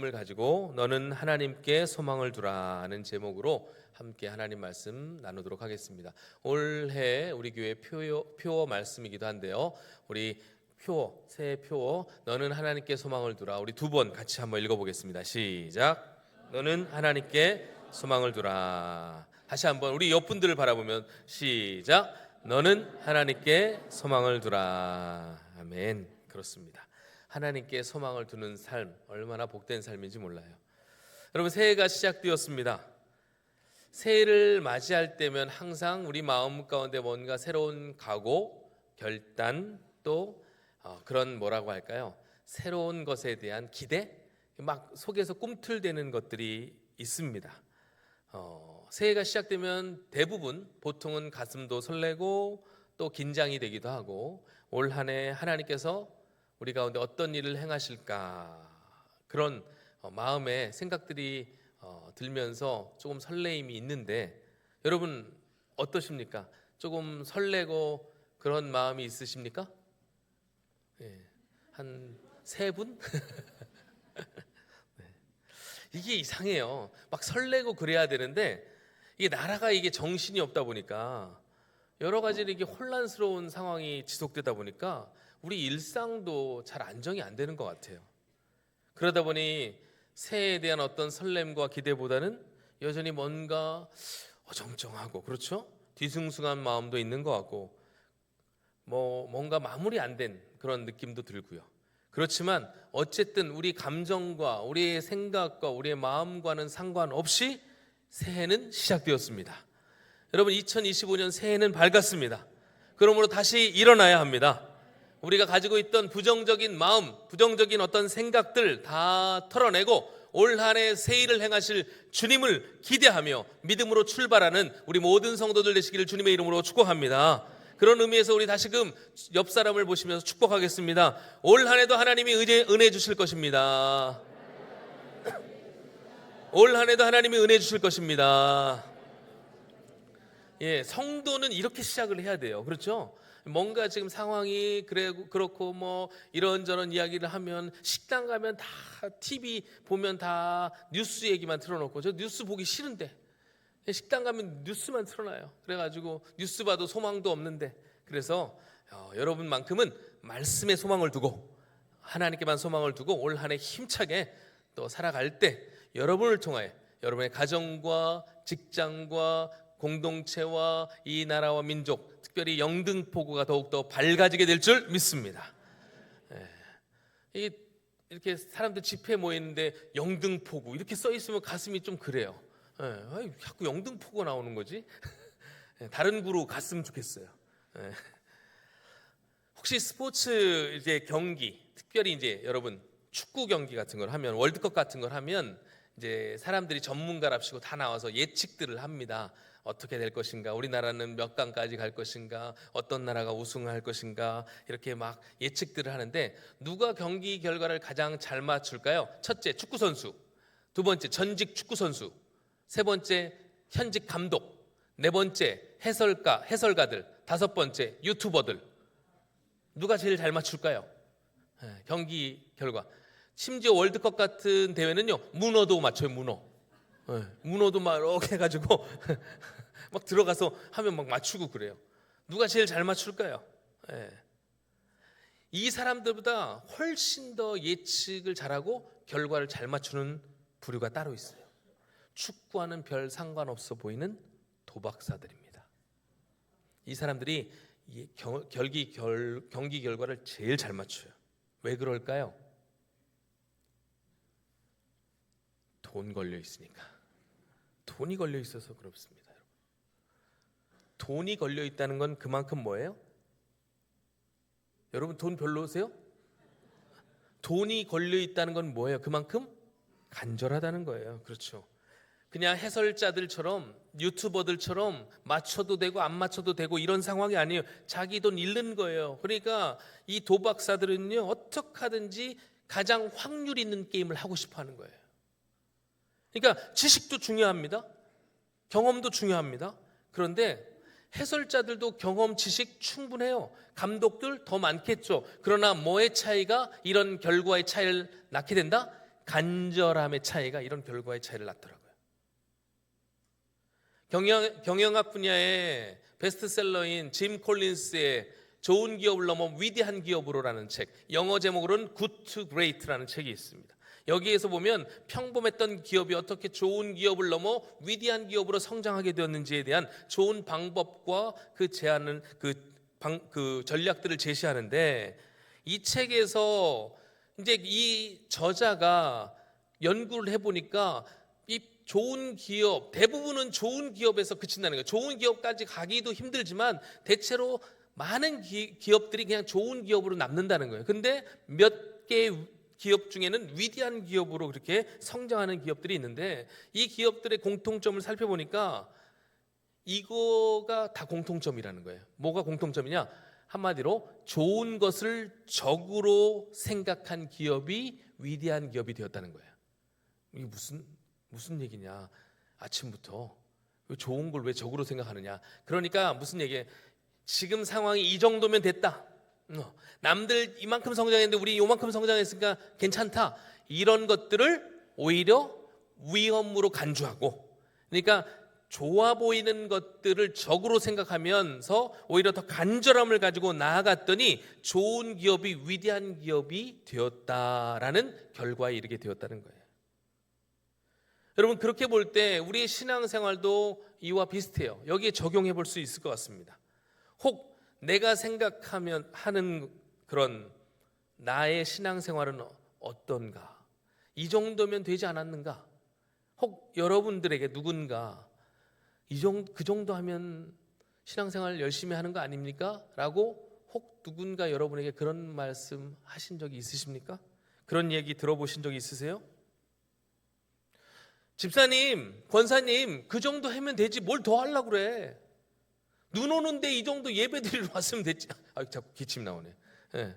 을 가지고 너는 하나님께 소망을 두라는 제목으로 함께 하나님 말씀 나누도록 하겠습니다. 올해 우리 교회 표어 말씀이기도 한데요. 우리 새해 표어 너는 하나님께 소망을 두라. 우리 두 번 같이 한번 읽어보겠습니다. 시작. 너는 하나님께 소망을 두라. 다시 한번 우리 옆분들을 바라보면 시작. 너는 하나님께 소망을 두라. 아멘. 그렇습니다. 하나님께 소망을 두는 삶, 얼마나 복된 삶인지 몰라요. 여러분, 새해가 시작되었습니다. 새해를 맞이할 때면 항상 우리 마음 가운데 뭔가 새로운 각오, 결단, 또 그런 뭐라고 할까요? 새로운 것에 대한 기대, 막 속에서 꿈틀대는 것들이 있습니다. 새해가 시작되면 대부분 보통은 가슴도 설레고 또 긴장이 되기도 하고, 올 한 해 하나님께서 우리 가운데 어떤 일을 행하실까, 그런 마음의 생각들이 들면서 조금 설레임이 있는데, 여러분 어떠십니까? 조금 설레고 그런 마음이 있으십니까? 네, 한 세 분? 네. 이게 이상해요. 막 설레고 그래야 되는데 이게 나라가 이게 정신이 없다 보니까 여러 가지로 이게 혼란스러운 상황이 지속되다 보니까 우리 일상도 잘 안정이 안 되는 것 같아요. 그러다 보니 새해에 대한 어떤 설렘과 기대보다는 여전히 뭔가 어정쩡하고, 그렇죠? 뒤숭숭한 마음도 있는 것 같고, 뭔가 마무리 안 된 그런 느낌도 들고요. 그렇지만 어쨌든 우리 감정과 우리의 생각과 우리의 마음과는 상관없이 새해는 시작되었습니다. 여러분, 2025년 새해는 밝았습니다. 그러므로 다시 일어나야 합니다. 우리가 가지고 있던 부정적인 마음, 부정적인 어떤 생각들 다 털어내고 올 한 해 새 일을 행하실 주님을 기대하며 믿음으로 출발하는 우리 모든 성도들 되시기를 주님의 이름으로 축복합니다. 그런 의미에서 우리 다시금 옆 사람을 보시면서 축복하겠습니다. 올 한 해도 하나님이 은혜 주실 것입니다. 올 한 해도 하나님이 은혜 주실 것입니다. 예, 성도는 이렇게 시작을 해야 돼요. 그렇죠? 뭔가 지금 상황이 그렇고 뭐 이런저런 이야기를 하면, 식당 가면 다 TV 보면 다 뉴스 얘기만 틀어놓고, 저 뉴스 보기 싫은데 식당 가면 뉴스만 틀어놔요. 그래가지고 뉴스 봐도 소망도 없는데, 그래서 여러분만큼은 말씀에 소망을 두고 하나님께만 소망을 두고 올 한 해 힘차게 또 살아갈 때 여러분을 통하여 여러분의 가정과 직장과 공동체와 이 나라와 민족, 특별히 영등포구가 더욱더 밝아지게 될 줄 믿습니다. 이렇게 사람들 집회에 모이는데 영등포구 이렇게 써 있으면 가슴이 좀 그래요. 자꾸 영등포구가 나오는 거지? 다른 구로 갔으면 좋겠어요. 혹시 스포츠 이제 경기, 특별히 이제 여러분 축구 경기 같은 걸 하면, 월드컵 같은 걸 하면 이제 사람들이 전문가랍시고 다 나와서 예측들을 합니다. 어떻게 될 것인가, 우리나라는 몇 강까지 갈 것인가, 어떤 나라가 우승할 것인가, 이렇게 막 예측들을 하는데 누가 경기 결과를 가장 잘 맞출까요? 첫째, 축구 선수. 두 번째, 전직 축구 선수. 세 번째, 현직 감독. 네 번째, 해설가들. 다섯 번째, 유튜버들. 누가 제일 잘 맞출까요? 경기 결과. 심지어 월드컵 같은 대회는요, 문어도 맞춰요. 문어도 막 이렇게 해가지고 막 들어가서 하면 막 맞추고 그래요. 누가 제일 잘 맞출까요? 이 사람들보다 훨씬 더 예측을 잘하고 결과를 잘 맞추는 부류가 따로 있어요. 축구와는 별 상관없어 보이는 도박사들입니다. 이 사람들이 경기 결과를 제일 잘 맞춰요. 왜 그럴까요? 돈 걸려 있으니까. 돈이 걸려 있어서 그렇습니다. 돈이 걸려 있다는 건 그만큼 뭐예요? 여러분 돈 별로세요? 돈이 걸려 있다는 건 뭐예요? 그만큼 간절하다는 거예요. 그렇죠. 그냥 해설자들처럼, 유튜버들처럼 맞춰도 되고 안 맞춰도 되고 이런 상황이 아니에요. 자기 돈 잃는 거예요. 그러니까 이 도박사들은요, 어떻게 하든지 가장 확률 있는 게임을 하고 싶어 하는 거예요. 그러니까 지식도 중요합니다. 경험도 중요합니다. 그런데 해설자들도 경험, 지식 충분해요. 감독들 더 많겠죠. 그러나 뭐의 차이가 이런 결과의 차이를 낳게 된다? 간절함의 차이가 이런 결과의 차이를 낳더라고요. 경영학 분야의 베스트셀러인 짐 콜린스의 좋은 기업을 넘어 위대한 기업으로라는 책, 영어 제목으로는 Good to Great라는 책이 있습니다. 여기에서 보면 평범했던 기업이 어떻게 좋은 기업을 넘어 위대한 기업으로 성장하게 되었는지에 대한 좋은 방법과 그 전략들을 제시하는데, 이 책에서 이제 이 저자가 연구를 해보니까 이 좋은 기업, 대부분은 좋은 기업에서 그친다는 거예요. 좋은 기업까지 가기도 힘들지만 대체로 많은 기업들이 그냥 좋은 기업으로 남는다는 거예요. 근데 몇 개의 기업 중에는 위대한 기업으로 그렇게 성장하는 기업들이 있는데, 이 기업들의 공통점을 살펴보니까 이거가 다 공통점이라는 거예요. 뭐가 공통점이냐? 한마디로 좋은 것을 적으로 생각한 기업이 위대한 기업이 되었다는 거예요. 이게 무슨 얘기냐? 아침부터 좋은 걸 왜 적으로 생각하느냐? 그러니까 무슨 얘기예요? 지금 상황이 이 정도면 됐다. 남들 이만큼 성장했는데 우리 요만큼 성장했으니까 괜찮다. 이런 것들을 오히려 위험으로 간주하고, 그러니까 좋아 보이는 것들을 적으로 생각하면서 오히려 더 간절함을 가지고 나아갔더니 좋은 기업이 위대한 기업이 되었다라는 결과에 이르게 되었다는 거예요. 여러분, 그렇게 볼 때 우리의 신앙생활도 이와 비슷해요. 여기에 적용해 볼 수 있을 것 같습니다. 혹 내가 생각하면 하는 그런 나의 신앙생활은 어떤가? 이 정도면 되지 않았는가? 혹 여러분들에게 누군가 그 정도 하면 신앙생활 열심히 하는 거 아닙니까? 라고 혹 누군가 여러분에게 그런 말씀 하신 적이 있으십니까? 그런 얘기 들어보신 적이 있으세요? 집사님, 권사님, 그 정도 하면 되지 뭘 더 하려고 그래? 눈 오는데 이 정도 예배 드리러 왔으면 됐지. 자꾸 기침 나오네. 네.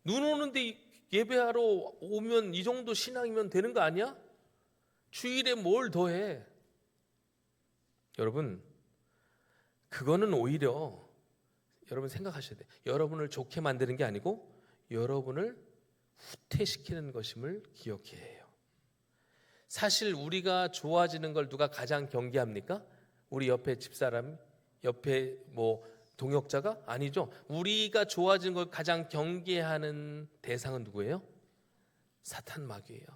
눈 오는데 예배하러 오면 이 정도 신앙이면 되는 거 아니야? 주일에 뭘 더 해? 여러분, 그거는 오히려 여러분 생각하셔야 돼요. 여러분을 좋게 만드는 게 아니고 여러분을 후퇴시키는 것임을 기억해야 해요. 사실 우리가 좋아지는 걸 누가 가장 경계합니까? 우리 옆에 집사람, 옆에 동역자가? 아니죠. 우리가 좋아지는 걸 가장 경계하는 대상은 누구예요? 사탄 마귀예요.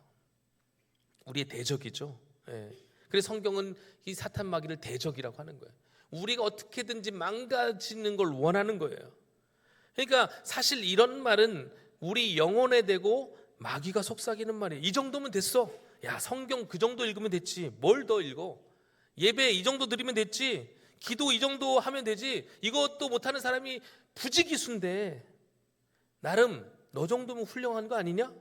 우리의 대적이죠. 예. 그래서 성경은 이 사탄 마귀를 대적이라고 하는 거예요. 우리가 어떻게든지 망가지는 걸 원하는 거예요. 그러니까 사실 이런 말은 우리 영혼에 대고 마귀가 속삭이는 말이에요. 이 정도면 됐어. 야, 성경 그 정도 읽으면 됐지. 뭘 더 읽어? 예배 이 정도 드리면 됐지. 기도 이 정도 하면 되지. 이것도 못하는 사람이 부지기수인데 나름 너 정도면 훌륭한 거 아니냐?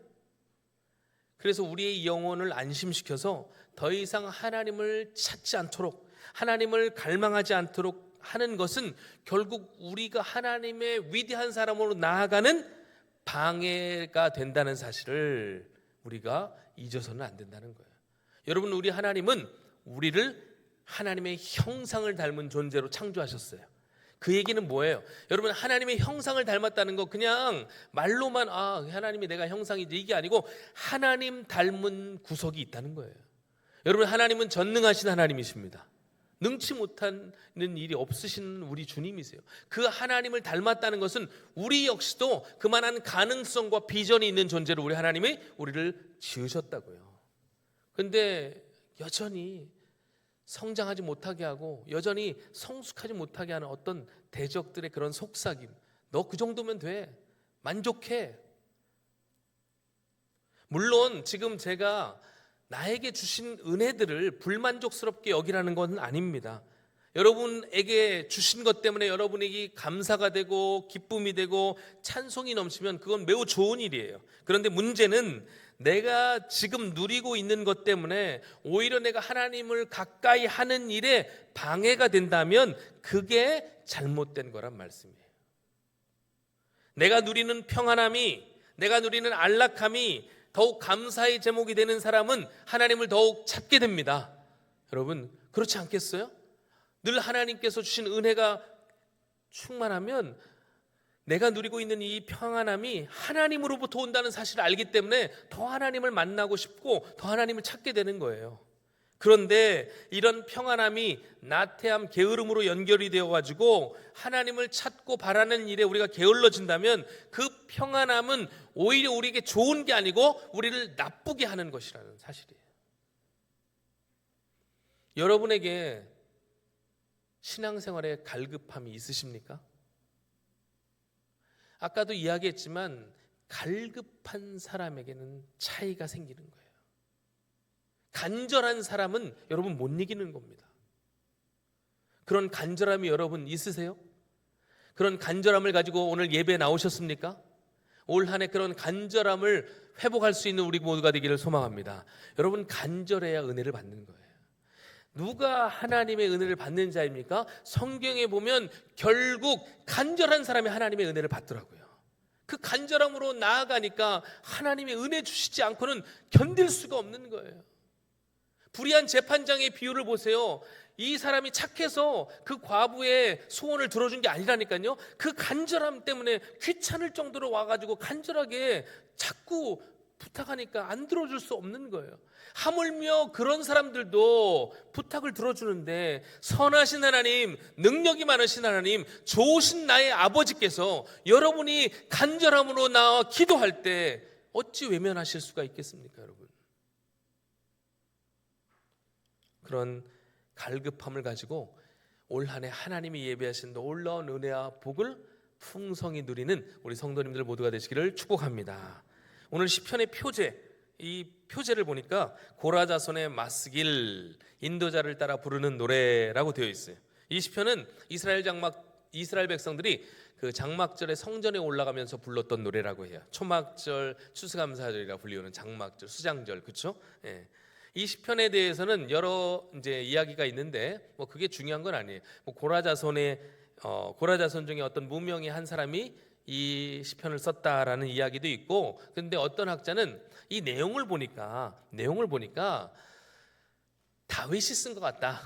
그래서 우리의 영혼을 안심시켜서 더 이상 하나님을 찾지 않도록, 하나님을 갈망하지 않도록 하는 것은 결국 우리가 하나님의 위대한 사람으로 나아가는 방해가 된다는 사실을 우리가 잊어서는 안 된다는 거예요. 여러분, 우리 하나님은 우리를 하나님의 형상을 닮은 존재로 창조하셨어요. 그 얘기는 뭐예요? 여러분, 하나님의 형상을 닮았다는 거 그냥 말로만 하나님이 내가 형상이지 이게 아니고 하나님 닮은 구석이 있다는 거예요. 여러분, 하나님은 전능하신 하나님이십니다. 능치 못하는 일이 없으신 우리 주님이세요. 그 하나님을 닮았다는 것은 우리 역시도 그만한 가능성과 비전이 있는 존재로 우리 하나님이 우리를 지으셨다고요. 그런데 여전히 성장하지 못하게 하고 여전히 성숙하지 못하게 하는 어떤 대적들의 그런 속삭임, 너 그 정도면 돼, 만족해. 물론 지금 제가 나에게 주신 은혜들을 불만족스럽게 여기라는 건 아닙니다. 여러분에게 주신 것 때문에 여러분에게 감사가 되고 기쁨이 되고 찬송이 넘치면 그건 매우 좋은 일이에요. 그런데 문제는 내가 지금 누리고 있는 것 때문에 오히려 내가 하나님을 가까이 하는 일에 방해가 된다면 그게 잘못된 거란 말씀이에요. 내가 누리는 평안함이, 내가 누리는 안락함이 더욱 감사의 제목이 되는 사람은 하나님을 더욱 찾게 됩니다. 여러분, 그렇지 않겠어요? 늘 하나님께서 주신 은혜가 충만하면 내가 누리고 있는 이 평안함이 하나님으로부터 온다는 사실을 알기 때문에 더 하나님을 만나고 싶고 더 하나님을 찾게 되는 거예요. 그런데 이런 평안함이 나태함, 게으름으로 연결이 되어가지고 하나님을 찾고 바라는 일에 우리가 게을러진다면 그 평안함은 오히려 우리에게 좋은 게 아니고 우리를 나쁘게 하는 것이라는 사실이에요. 여러분에게 신앙생활에 갈급함이 있으십니까? 아까도 이야기했지만 갈급한 사람에게는 차이가 생기는 거예요. 간절한 사람은 여러분 못 이기는 겁니다. 그런 간절함이 여러분 있으세요? 그런 간절함을 가지고 오늘 예배에 나오셨습니까? 올 한 해 그런 간절함을 회복할 수 있는 우리 모두가 되기를 소망합니다. 여러분, 간절해야 은혜를 받는 거예요. 누가 하나님의 은혜를 받는 자입니까? 성경에 보면 결국 간절한 사람이 하나님의 은혜를 받더라고요. 그 간절함으로 나아가니까 하나님의 은혜 주시지 않고는 견딜 수가 없는 거예요. 불의한 재판장의 비유를 보세요. 이 사람이 착해서 그 과부의 소원을 들어준 게 아니라니까요. 그 간절함 때문에 귀찮을 정도로 와가지고 간절하게 자꾸 부탁하니까 안 들어줄 수 없는 거예요. 하물며 그런 사람들도 부탁을 들어주는데 선하신 하나님, 능력이 많으신 하나님, 좋으신 나의 아버지께서 여러분이 간절함으로 나와 기도할 때 어찌 외면하실 수가 있겠습니까, 여러분? 그런 갈급함을 가지고 올 한 해 하나님이 예배하신 놀라운 은혜와 복을 풍성히 누리는 우리 성도님들 모두가 되시기를 축복합니다. 오늘 시편의 표제, 이 표제를 보니까 고라자손의 맞쓰길, 인도자를 따라 부르는 노래라고 되어 있어요. 이 시편은 이스라엘 백성들이 그 장막절에 성전에 올라가면서 불렀던 노래라고 해요. 초막절, 추수감사절이라 불리우는 장막절, 수장절, 그렇죠? 예. 이 시편에 대해서는 여러 이제 이야기가 있는데 뭐 그게 중요한 건 아니에요. 뭐 고라자손 중에 어떤 무명의 한 사람이 이 시편을 썼다라는 이야기도 있고, 근데 어떤 학자는 이 내용을 보니까 다윗이 쓴 것 같다.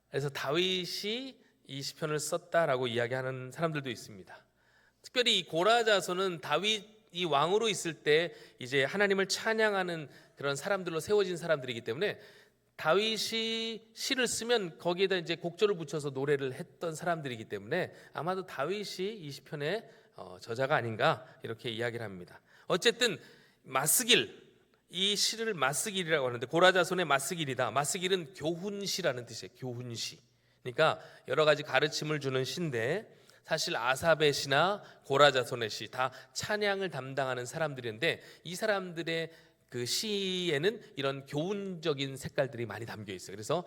그래서 다윗이 이 시편을 썼다라고 이야기하는 사람들도 있습니다. 특별히 이 고라자손은 다윗이 왕으로 있을 때 이제 하나님을 찬양하는 그런 사람들로 세워진 사람들이기 때문에 다윗이 시를 쓰면 거기에다 이제 곡조를 붙여서 노래를 했던 사람들이기 때문에 아마도 다윗이 이 시편의 저자가 아닌가 이렇게 이야기를 합니다. 어쨌든 맞쓰길, 이 시를 맞쓰길이라고 하는데 고라자손의 맞쓰길이다. 맞쓰길은 교훈시라는 뜻이에요. 교훈시. 그러니까 여러 가지 가르침을 주는 시인데 사실 아삽의 시나 고라자손의 시 다 찬양을 담당하는 사람들인데 이 사람들의 그 시에는 이런 교훈적인 색깔들이 많이 담겨 있어요. 그래서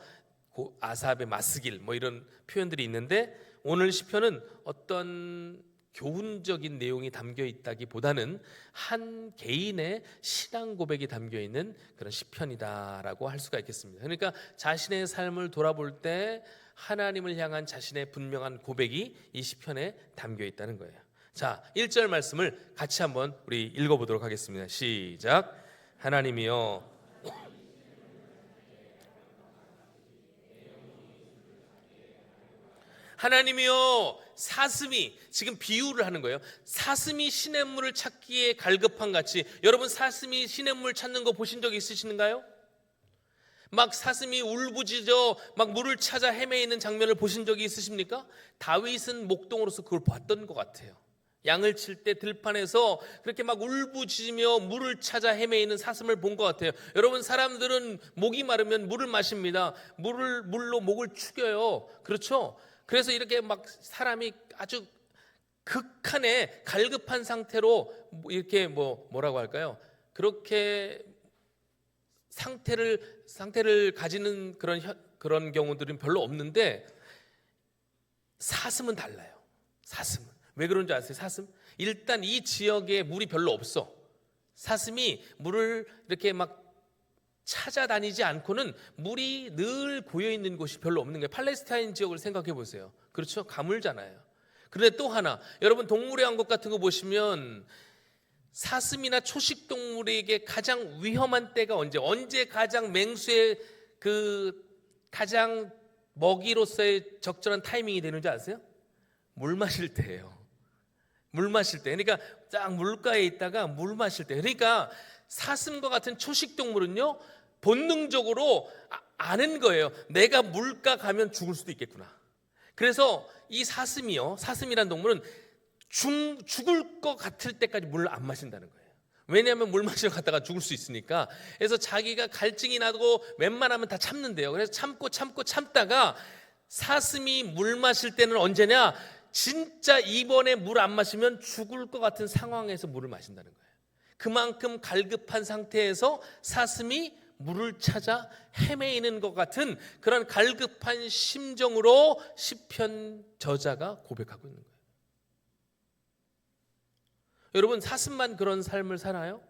아삽의 맞쓰길 뭐 이런 표현들이 있는데 오늘 시편은 어떤 교훈적인 내용이 담겨 있다기보다는 한 개인의 신앙 고백이 담겨 있는 그런 시편이다라고 할 수가 있겠습니다. 그러니까 자신의 삶을 돌아볼 때 하나님을 향한 자신의 분명한 고백이 이 시편에 담겨 있다는 거예요. 자, 1절 말씀을 같이 한번 우리 읽어보도록 하겠습니다. 시작. 하나님이여 사슴이, 지금 비유를 하는 거예요. 사슴이 시냇물을 찾기에 갈급한 같이, 여러분 사슴이 시냇물 찾는 거 보신 적 있으신가요? 막 사슴이 울부짖어 막 물을 찾아 헤매이는 장면을 보신 적이 있으십니까? 다윗은 목동으로서 그걸 봤던 것 같아요. 양을 칠 때 들판에서 그렇게 막 울부짖으며 물을 찾아 헤매이는 사슴을 본 것 같아요. 여러분, 사람들은 목이 마르면 물을 마십니다. 물로 목을 축여요. 그렇죠? 그래서 이렇게 막 사람이 아주 극한의 갈급한 상태로 이렇게 뭐라고 할까요? 그렇게 상태를 가지는 그런 경우들은 별로 없는데 사슴은 달라요. 사슴은 왜 그런지 아세요? 사슴? 일단 이 지역에 물이 별로 없어. 사슴이 물을 이렇게 막 찾아다니지 않고는 물이 늘 고여있는 곳이 별로 없는 거예요. 팔레스타인 지역을 생각해 보세요. 그렇죠? 가물잖아요. 그런데 또 하나, 여러분 동물의 왕국 같은 거 보시면 사슴이나 초식 동물에게 가장 위험한 때가 언제 가장 맹수의 가장 먹이로서의 적절한 타이밍이 되는지 아세요? 물 마실 때예요. 물 마실 때. 그러니까 딱 물가에 있다가 물 마실 때. 그러니까 사슴과 같은 초식 동물은요, 본능적으로 아는 거예요. 내가 물가 가면 죽을 수도 있겠구나. 그래서 이 사슴이란 동물은 죽을 것 같을 때까지 물을 안 마신다는 거예요. 왜냐하면 물 마시러 갔다가 죽을 수 있으니까. 그래서 자기가 갈증이 나고 웬만하면 다 참는데요. 그래서 참다가 사슴이 물 마실 때는 언제냐? 진짜 이번에 물 안 마시면 죽을 것 같은 상황에서 물을 마신다는 거예요. 그만큼 갈급한 상태에서 사슴이 물을 찾아 헤매이는 것 같은 그런 갈급한 심정으로 시편 저자가 고백하고 있는 거예요. 여러분, 사슴만 그런 삶을 사나요?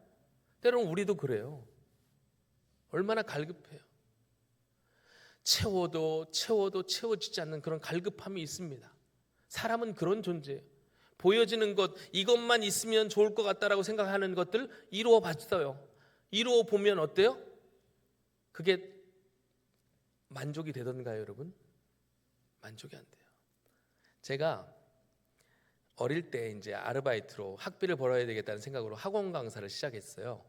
때로는 우리도 그래요. 얼마나 갈급해요. 채워도 채워지지 않는 그런 갈급함이 있습니다. 사람은 그런 존재예요. 보여지는 것, 이것만 있으면 좋을 것 같다라고 생각하는 것들 이루어 봤어요. 이루어 보면 어때요? 그게 만족이 되던가요, 여러분? 만족이 안 돼요. 제가 어릴 때 이제 아르바이트로 학비를 벌어야 되겠다는 생각으로 학원 강사를 시작했어요.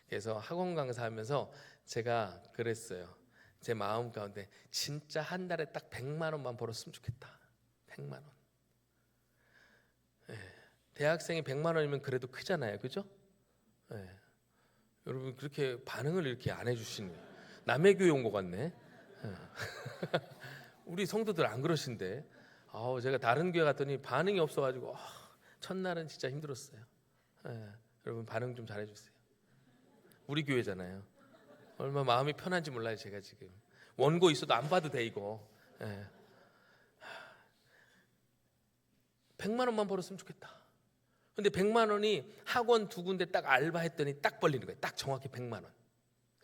그래서 학원 강사하면서 제가 그랬어요. 제 마음 가운데 진짜 한 달에 딱 100만 원만 벌었으면 좋겠다. 100만 원. 네. 대학생이 100만 원이면 그래도 크잖아요, 그죠? 네. 여러분 그렇게 반응을 이렇게 안 해주시네요. 남의 교회 온 것 같네. 우리 성도들 안 그러신데. 제가 다른 교회 갔더니 반응이 없어가지고 첫날은 진짜 힘들었어요. 여러분 반응 좀 잘해주세요. 우리 교회잖아요. 얼마나 마음이 편한지 몰라요. 제가 지금 원고 있어도 안 봐도 돼 이거. 100만 원만 벌었으면 좋겠다. 근데 100만 원이 학원 2군데 딱 알바했더니 딱 벌리는 거예요. 딱 정확히 100만 원.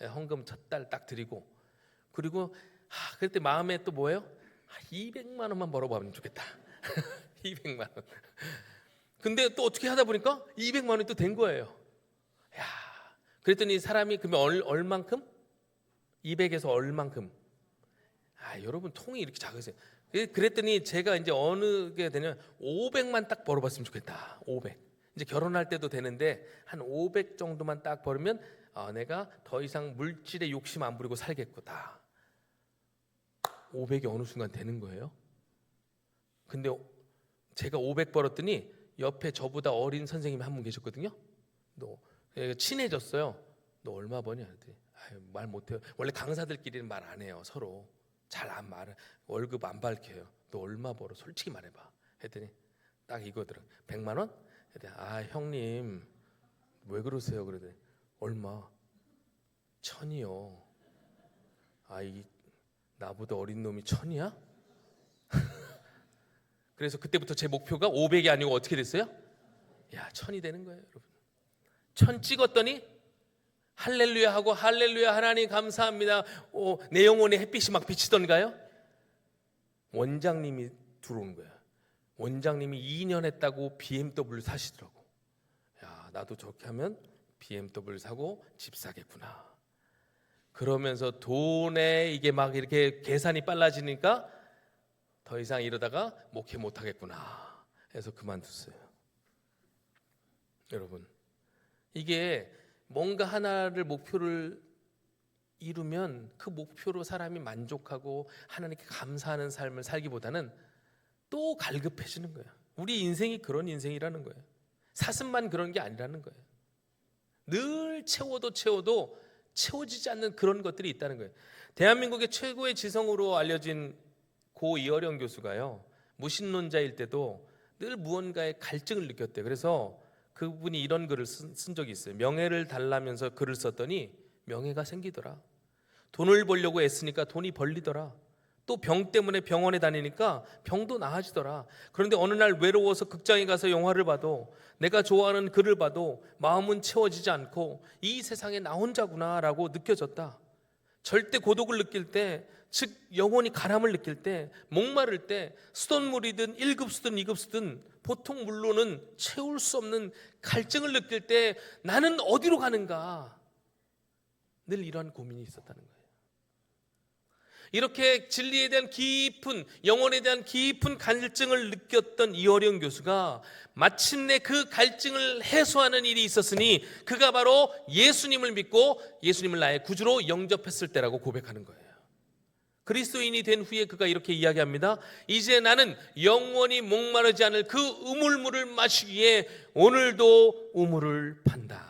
헌금 첫 달 딱 드리고, 그리고 그때 마음에 또 뭐예요? 200만 원만 벌어보면 좋겠다. 200만 원. 근데 또 어떻게 하다 보니까 200만 원이 또 된 거예요. 야, 그랬더니 사람이 그러면 얼만큼? 200에서 얼만큼? 여러분 통이 이렇게 작으세요. 그랬더니 제가 이제 어느 게 되냐면 500만 딱 벌어봤으면 좋겠다. 500. 이제 결혼할 때도 되는데 한 500 정도만 딱 벌으면 내가 더 이상 물질에 욕심 안 부리고 살겠구나. 500이 어느 순간 되는 거예요. 근데 제가 500 벌었더니 옆에 저보다 어린 선생님이 한 분 계셨거든요. 너 친해졌어요. 너 얼마 버냐? 말 못해요. 원래 강사들끼리는 말 안 해요. 서로 잘 안 말해. 월급 안 밝혀요. 너 얼마 벌어? 솔직히 말해봐. 했더니 딱 이거더라. 100만 원? 했더니 형님 왜 그러세요? 그러더니 얼마? 1000이요. 이 나보다 어린 놈이 1000이야? 그래서 그때부터 제 목표가 500이 아니고 어떻게 됐어요? 1000이 되는 거예요, 여러분. 1000 찍었더니 할렐루야 하고 할렐루야 하나님 감사합니다. 내 영혼에 햇빛이 막 비치던가요? 원장님이 들어오는 거예요. 원장님이 2년 했다고 BMW 사시더라고. 나도 저렇게 하면 BMW 사고 집 사겠구나. 그러면서 돈에 이게 막 이렇게 계산이 빨라지니까 더 이상 이러다가 목회 못 하겠구나 해서 그만뒀어요. 여러분, 이게 뭔가 하나를 목표를 이루면 그 목표로 사람이 만족하고 하나님께 감사하는 삶을 살기보다는 또 갈급해지는 거예요. 우리 인생이 그런 인생이라는 거예요. 사슴만 그런 게 아니라는 거예요. 늘 채워도 채워지지 않는 그런 것들이 있다는 거예요. 대한민국의 최고의 지성으로 알려진 고 이어령 교수가요, 무신론자일 때도 늘 무언가에 갈증을 느꼈대요. 그래서 그분이 이런 글을 쓴 적이 있어요. 명예를 달라면서 글을 썼더니 명예가 생기더라. 돈을 벌려고 애쓰니까 돈이 벌리더라. 또 병 때문에 병원에 다니니까 병도 나아지더라. 그런데 어느 날 외로워서 극장에 가서 영화를 봐도, 내가 좋아하는 글을 봐도 마음은 채워지지 않고 이 세상에 나 혼자구나 라고 느껴졌다. 절대 고독을 느낄 때, 즉 영혼이 가람을 느낄 때, 목마를 때, 수돗물이든 1급수든 2급수든 보통 물로는 채울 수 없는 갈증을 느낄 때 나는 어디로 가는가, 늘 이러한 고민이 있었다는 거예요. 이렇게 진리에 대한 깊은, 영혼에 대한 깊은 갈증을 느꼈던 이어령 교수가 마침내 그 갈증을 해소하는 일이 있었으니 그가 바로 예수님을 믿고 예수님을 나의 구주로 영접했을 때라고 고백하는 거예요. 그리스도인이 된 후에 그가 이렇게 이야기합니다. 이제 나는 영원히 목마르지 않을 그 우물물을 마시기에 오늘도 우물을 판다.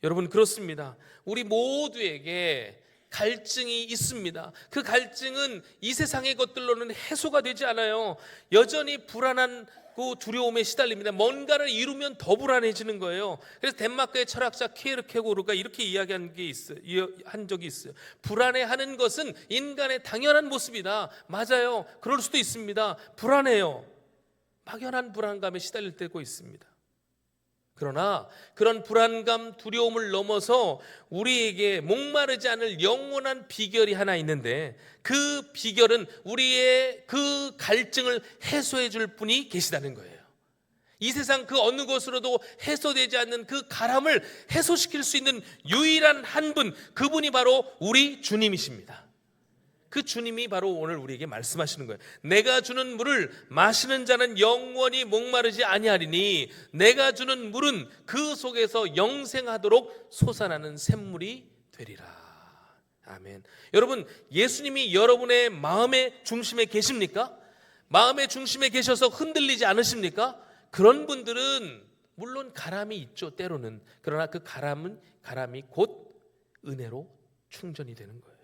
여러분, 그렇습니다. 우리 모두에게 갈증이 있습니다. 그 갈증은 이 세상의 것들로는 해소가 되지 않아요. 여전히 불안하고 두려움에 시달립니다. 뭔가를 이루면 더 불안해지는 거예요. 그래서 덴마크의 철학자 키에르케고르가 이렇게 한 적이 있어요. 불안해하는 것은 인간의 당연한 모습이다. 맞아요. 그럴 수도 있습니다. 불안해요. 막연한 불안감에 시달릴 때가 있습니다. 그러나 그런 불안감, 두려움을 넘어서 우리에게 목마르지 않을 영원한 비결이 하나 있는데, 그 비결은 우리의 그 갈증을 해소해 줄 분이 계시다는 거예요. 이 세상 그 어느 것으로도 해소되지 않는 그 가람을 해소시킬 수 있는 유일한 한 분, 그분이 바로 우리 주님이십니다. 그 주님이 바로 오늘 우리에게 말씀하시는 거예요. 내가 주는 물을 마시는 자는 영원히 목마르지 아니하리니 내가 주는 물은 그 속에서 영생하도록 솟아나는 샘물이 되리라. 아멘. 여러분, 예수님이 여러분의 마음의 중심에 계십니까? 마음의 중심에 계셔서 흔들리지 않으십니까? 그런 분들은 물론 가람이 있죠, 때로는. 그러나 그 가람이 곧 은혜로 충전이 되는 거예요.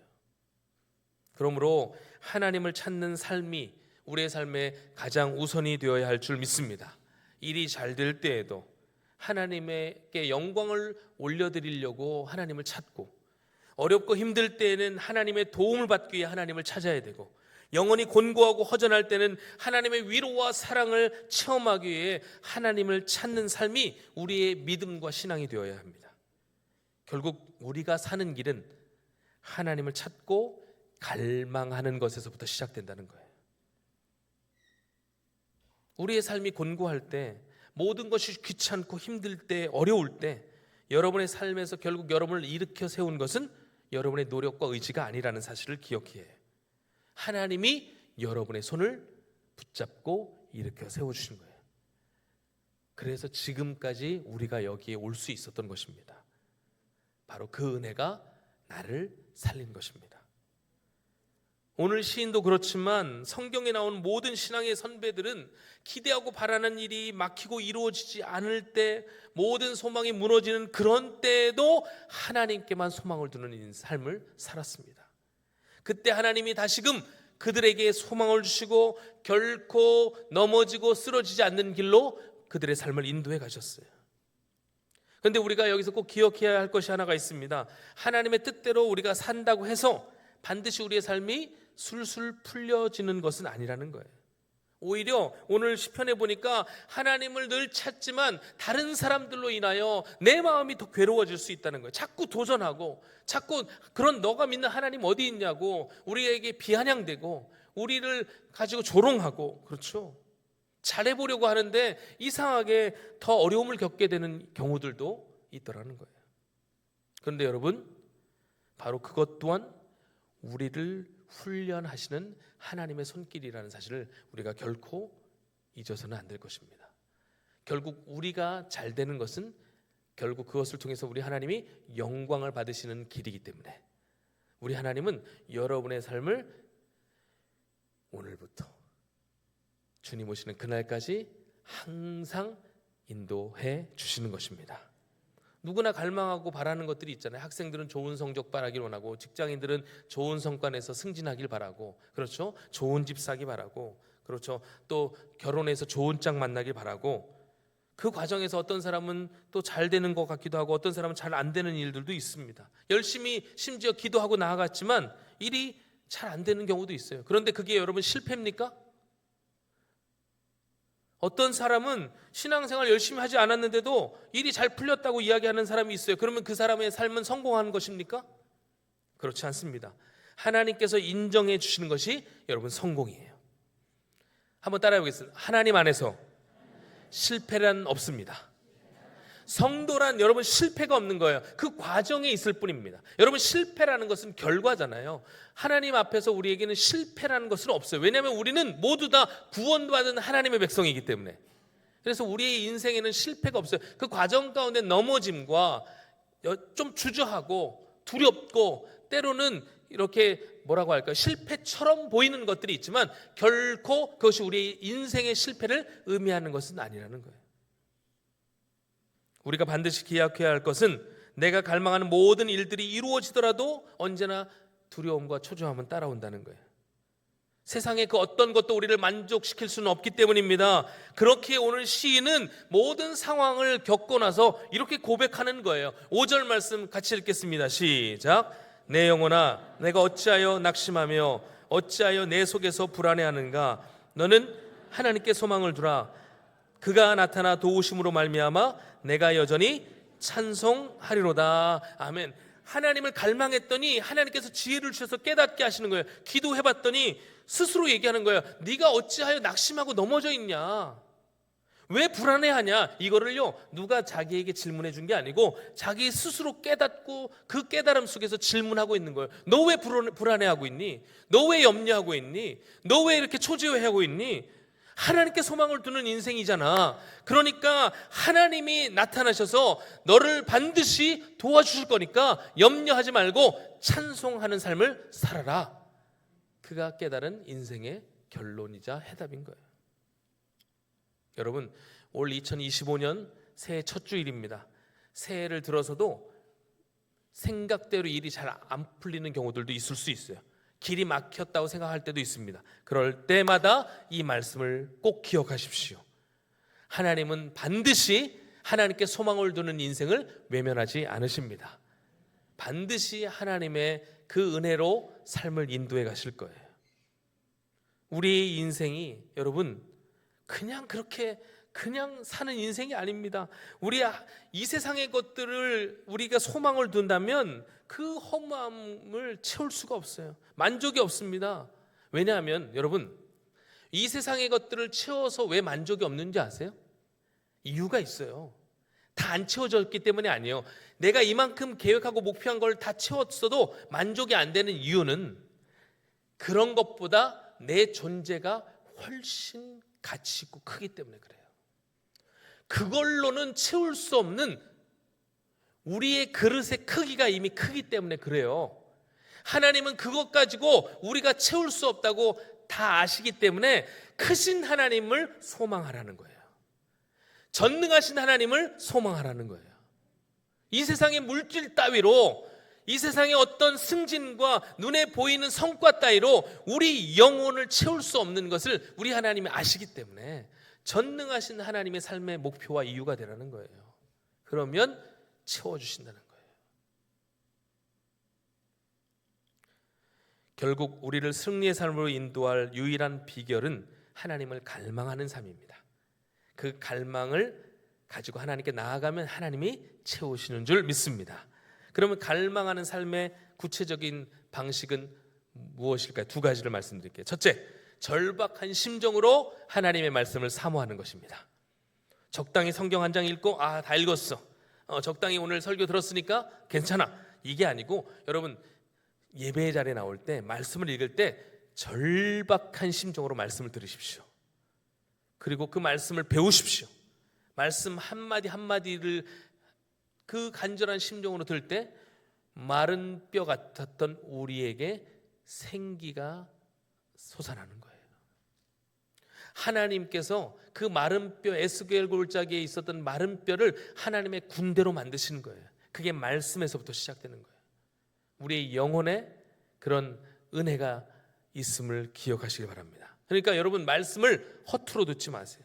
그러므로 하나님을 찾는 삶이 우리의 삶에 가장 우선이 되어야 할 줄 믿습니다. 일이 잘 될 때에도 하나님께 영광을 올려드리려고 하나님을 찾고, 어렵고 힘들 때에는 하나님의 도움을 받기 위해 하나님을 찾아야 되고, 영혼이 곤고하고 허전할 때는 하나님의 위로와 사랑을 체험하기 위해 하나님을 찾는 삶이 우리의 믿음과 신앙이 되어야 합니다. 결국 우리가 사는 길은 하나님을 찾고 갈망하는 것에서부터 시작된다는 거예요. 우리의 삶이 곤고할 때, 모든 것이 귀찮고 힘들 때, 어려울 때, 여러분의 삶에서 결국 여러분을 일으켜 세운 것은 여러분의 노력과 의지가 아니라는 사실을 기억해야 해요. 하나님이 여러분의 손을 붙잡고 일으켜 세워주신 거예요. 그래서 지금까지 우리가 여기에 올 수 있었던 것입니다. 바로 그 은혜가 나를 살린 것입니다. 오늘 시인도 그렇지만 성경에 나온 모든 신앙의 선배들은 기대하고 바라는 일이 막히고 이루어지지 않을 때, 모든 소망이 무너지는 그런 때에도 하나님께만 소망을 두는 삶을 살았습니다. 그때 하나님이 다시금 그들에게 소망을 주시고 결코 넘어지고 쓰러지지 않는 길로 그들의 삶을 인도해 가셨어요. 그런데 우리가 여기서 꼭 기억해야 할 것이 하나가 있습니다. 하나님의 뜻대로 우리가 산다고 해서 반드시 우리의 삶이 술술 풀려지는 것은 아니라는 거예요. 오히려 오늘 시편에 보니까 하나님을 늘 찾지만 다른 사람들로 인하여 내 마음이 더 괴로워질 수 있다는 거예요. 자꾸 도전하고, 자꾸 그런 너가 믿는 하나님 어디 있냐고 우리에게 비아냥대고, 우리를 가지고 조롱하고, 그렇죠? 잘해보려고 하는데 이상하게 더 어려움을 겪게 되는 경우들도 있더라는 거예요. 그런데 여러분, 바로 그것 또한 우리를 훈련하시는 하나님의 손길이라는 사실을 우리가 결코 잊어서는 안 될 것입니다. 결국 우리가 잘 되는 것은 결국 그것을 통해서 우리 하나님이 영광을 받으시는 길이기 때문에, 우리 하나님은 여러분의 삶을 오늘부터 주님 오시는 그날까지 항상 인도해 주시는 것입니다. 누구나 갈망하고 바라는 것들이 있잖아요. 학생들은 좋은 성적 바라길 원하고, 직장인들은 좋은 성과 내서 승진하길 바라고, 그렇죠? 좋은 집 사기 바라고, 그렇죠? 또 결혼해서 좋은 짝 만나길 바라고, 그 과정에서 어떤 사람은 또 잘 되는 것 같기도 하고 어떤 사람은 잘 안 되는 일들도 있습니다. 열심히 심지어 기도하고 나아갔지만 일이 잘 안 되는 경우도 있어요. 그런데 그게 여러분 실패입니까? 어떤 사람은 신앙생활 열심히 하지 않았는데도 일이 잘 풀렸다고 이야기하는 사람이 있어요. 그러면 그 사람의 삶은 성공한 것입니까? 그렇지 않습니다. 하나님께서 인정해 주시는 것이 여러분 성공이에요. 한번 따라해 보겠습니다. 하나님 안에서 실패란 없습니다. 성도란 여러분 실패가 없는 거예요. 그 과정에 있을 뿐입니다. 여러분 실패라는 것은 결과잖아요. 하나님 앞에서 우리에게는 실패라는 것은 없어요. 왜냐하면 우리는 모두 다 구원받은 하나님의 백성이기 때문에. 그래서 우리의 인생에는 실패가 없어요. 그 과정 가운데 넘어짐과 좀 주저하고 두렵고 때로는 이렇게 뭐라고 할까요? 실패처럼 보이는 것들이 있지만 결코 그것이 우리의 인생의 실패를 의미하는 것은 아니라는 거예요. 우리가 반드시 기억해야 할 것은 내가 갈망하는 모든 일들이 이루어지더라도 언제나 두려움과 초조함은 따라온다는 거예요. 세상의 그 어떤 것도 우리를 만족시킬 수는 없기 때문입니다. 그렇게 오늘 시인은 모든 상황을 겪고 나서 이렇게 고백하는 거예요. 5절 말씀 같이 읽겠습니다. 시작. 내 영혼아 내가 어찌하여 낙심하며 어찌하여 내 속에서 불안해하는가. 너는 하나님께 소망을 두라. 그가 나타나 도우심으로 말미암아 내가 여전히 찬송하리로다. 아멘. 하나님을 갈망했더니 하나님께서 지혜를 주셔서 깨닫게 하시는 거예요. 기도해봤더니 스스로 얘기하는 거예요. 네가 어찌하여 낙심하고 넘어져 있냐? 왜 불안해하냐? 이거를요 누가 자기에게 질문해 준 게 아니고 자기 스스로 깨닫고 그 깨달음 속에서 질문하고 있는 거예요. 너 왜 불안해하고 있니? 너 왜 염려하고 있니? 너 왜 이렇게 초조해하고 있니? 하나님께 소망을 두는 인생이잖아. 그러니까 하나님이 나타나셔서 너를 반드시 도와주실 거니까 염려하지 말고 찬송하는 삶을 살아라. 그가 깨달은 인생의 결론이자 해답인 거예요. 여러분, 올 2025년 새해 첫 주일입니다. 새해를 들어서도 생각대로 일이 잘 안 풀리는 경우들도 있을 수 있어요. 길이 막혔다고 생각할 때도 있습니다. 그럴 때마다 이 말씀을 꼭 기억하십시오. 하나님은 반드시 하나님께 소망을 두는 인생을 외면하지 않으십니다. 반드시 하나님의 그 은혜로 삶을 인도해 가실 거예요. 우리의 인생이 여러분 그냥 그렇게 그냥 사는 인생이 아닙니다. 우리 이 세상의 것들을 우리가 소망을 둔다면 그 허무함을 채울 수가 없어요. 만족이 없습니다. 왜냐하면 여러분 이 세상의 것들을 채워서 왜 만족이 없는지 아세요? 이유가 있어요. 다 안 채워졌기 때문이 아니에요. 내가 이만큼 계획하고 목표한 걸 다 채웠어도 만족이 안 되는 이유는 그런 것보다 내 존재가 훨씬 가치 있고 크기 때문에 그래요. 그걸로는 채울 수 없는 우리의 그릇의 크기가 이미 크기 때문에 그래요. 하나님은 그것 가지고 우리가 채울 수 없다고 다 아시기 때문에 크신 하나님을 소망하라는 거예요. 전능하신 하나님을 소망하라는 거예요. 이 세상의 물질 따위로 이 세상의 어떤 승진과 눈에 보이는 성과 따위로 우리 영혼을 채울 수 없는 것을 우리 하나님이 아시기 때문에 전능하신 하나님의 삶의 목표와 이유가 되라는 거예요. 그러면 채워주신다는 거예요. 결국 우리를 승리의 삶으로 인도할 유일한 비결은 하나님을 갈망하는 삶입니다. 그 갈망을 가지고 하나님께 나아가면 하나님이 채우시는 줄 믿습니다. 그러면 갈망하는 삶의 구체적인 방식은 무엇일까요? 두 가지를 말씀드릴게요. 첫째, 절박한 심정으로 하나님의 말씀을 사모하는 것입니다. 적당히 성경 한 장 읽고 다 읽었어. 적당히 오늘 설교 들었으니까 괜찮아. 이게 아니고 여러분 예배 자리에 나올 때 말씀을 읽을 때 절박한 심정으로 말씀을 들으십시오. 그리고 그 말씀을 배우십시오. 말씀 한마디 한마디를 그 간절한 심정으로 들을 때 마른 뼈 같았던 우리에게 생기가 솟아나는 거예요. 하나님께서 그 마른 뼈, 에스겔 골짜기에 있었던 마른 뼈를 하나님의 군대로 만드시는 거예요. 그게 말씀에서부터 시작되는 거예요. 우리의 영혼에 그런 은혜가 있음을 기억하시기 바랍니다. 그러니까 여러분 말씀을 허투루 듣지 마세요.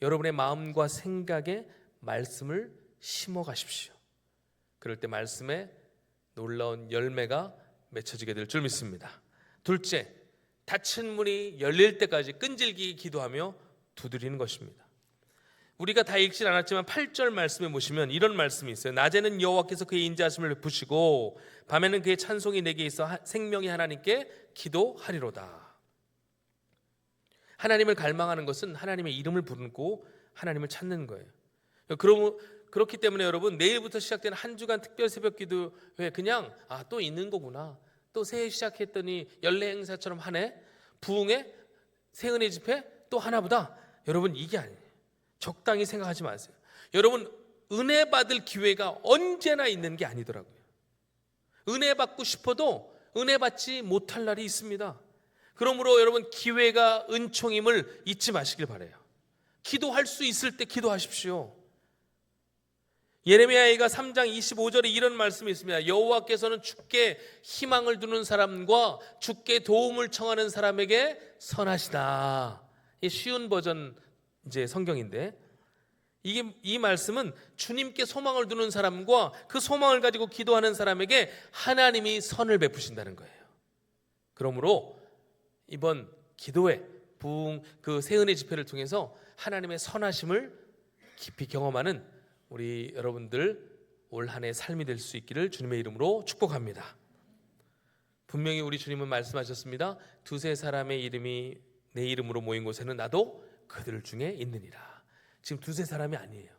여러분의 마음과 생각에 말씀을 심어 가십시오. 그럴 때 말씀에 놀라운 열매가 맺혀지게 될 줄 믿습니다. 둘째, 닫힌 문이 열릴 때까지 끈질기게 기도하며 두드리는 것입니다. 우리가 다 읽진 않았지만 8절 말씀에 보시면 이런 말씀이 있어요. 낮에는 여호와께서 그의 인자하심을 베푸시고 밤에는 그의 찬송이 내게 있어 생명의 하나님께 기도하리로다. 하나님을 갈망하는 것은 하나님의 이름을 부르고 하나님을 찾는 거예요. 그렇기 때문에 여러분, 내일부터 시작되는 한 주간 특별 새벽 기도회 그냥 또 있는 거구나, 또 새해 시작했더니 연례 행사처럼 하네, 부흥회, 새은혜 집회 또 하나보다, 여러분 이게 아니에요. 적당히 생각하지 마세요. 여러분, 은혜 받을 기회가 언제나 있는 게 아니더라고요. 은혜 받고 싶어도 은혜 받지 못할 날이 있습니다. 그러므로 여러분, 기회가 은총임을 잊지 마시길 바라요. 기도할 수 있을 때 기도하십시오. 예레미야가 3장 25절에 이런 말씀이 있습니다. 여호와께서는 주께 희망을 두는 사람과 주께 도움을 청하는 사람에게 선하시다. 이 쉬운 버전 이제 성경인데, 이 말씀은 주님께 소망을 두는 사람과 그 소망을 가지고 기도하는 사람에게 하나님이 선을 베푸신다는 거예요. 그러므로 이번 기도회, 부흥, 그 새은혜 집회를 통해서 하나님의 선하심을 깊이 경험하는 우리 여러분들 올 한 해 삶이 될 수 있기를 주님의 이름으로 축복합니다. 분명히 우리 주님은 말씀하셨습니다. 두세 사람의 이름이 내 이름으로 모인 곳에는 나도 그들 중에 있느니라. 지금 두세 사람이 아니에요.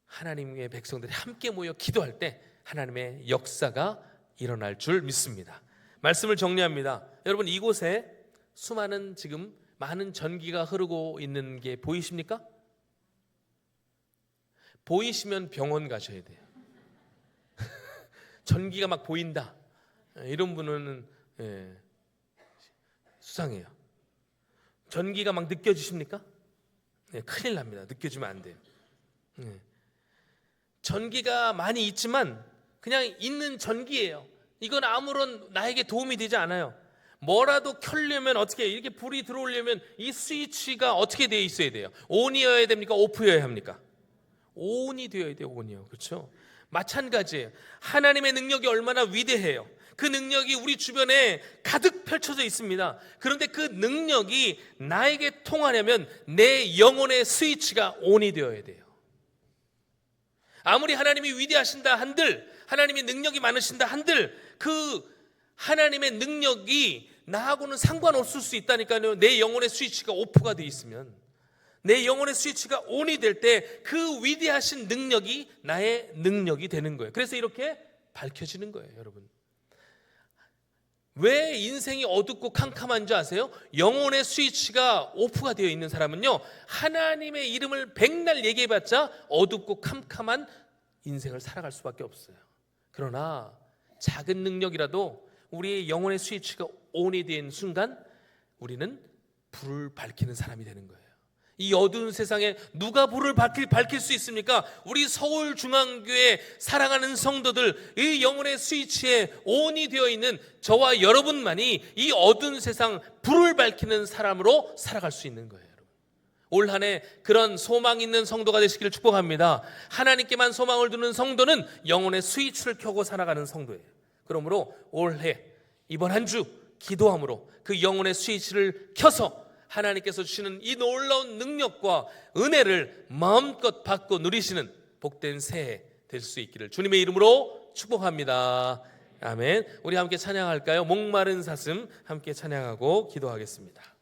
하나님의 백성들이 함께 모여 기도할 때 하나님의 역사가 일어날 줄 믿습니다. 말씀을 정리합니다. 여러분, 이곳에 수많은 지금 많은 전기가 흐르고 있는 게 보이십니까? 보이시면 병원 가셔야 돼요. 전기가 막 보인다, 이런 분은 수상해요. 전기가 막 느껴지십니까? 큰일 납니다. 느껴지면 안 돼요. 전기가 많이 있지만 그냥 있는 전기예요. 이건 아무런 나에게 도움이 되지 않아요. 뭐라도 켜려면 어떻게 해요? 이렇게 불이 들어오려면 이 스위치가 어떻게 되어 있어야 돼요? 온이어야 됩니까? 오프여야 합니까? 온이 되어야 돼요. 온이요. 그렇죠? 마찬가지예요. 하나님의 능력이 얼마나 위대해요. 그 능력이 우리 주변에 가득 펼쳐져 있습니다. 그런데 그 능력이 나에게 통하려면 내 영혼의 스위치가 온이 되어야 돼요. 아무리 하나님이 위대하신다 한들, 하나님의 능력이 많으신다 한들, 그 하나님의 능력이 나하고는 상관없을 수 있다니까요. 내 영혼의 스위치가 오프가 되어 있으면, 내 영혼의 스위치가 온이 될 때 그 위대하신 능력이 나의 능력이 되는 거예요. 그래서 이렇게 밝혀지는 거예요. 여러분, 왜 인생이 어둡고 캄캄한 줄 아세요? 영혼의 스위치가 오프가 되어 있는 사람은요, 하나님의 이름을 백날 얘기해봤자 어둡고 캄캄한 인생을 살아갈 수밖에 없어요. 그러나 작은 능력이라도 우리의 영혼의 스위치가 온이 된 순간 우리는 불을 밝히는 사람이 되는 거예요. 이 어두운 세상에 누가 불을 밝힐 수 있습니까? 우리 서울중앙교회 사랑하는 성도들, 이 영혼의 스위치에 온이 되어 있는 저와 여러분만이 이 어두운 세상 불을 밝히는 사람으로 살아갈 수 있는 거예요. 올 한 해 그런 소망 있는 성도가 되시기를 축복합니다. 하나님께만 소망을 두는 성도는 영혼의 스위치를 켜고 살아가는 성도예요. 그러므로 올해 이번 한 주 기도함으로 그 영혼의 스위치를 켜서 하나님께서 주시는 이 놀라운 능력과 은혜를 마음껏 받고 누리시는 복된 새해 될 수 있기를 주님의 이름으로 축복합니다. 아멘. 우리 함께 찬양할까요? 목마른 사슴 함께 찬양하고 기도하겠습니다.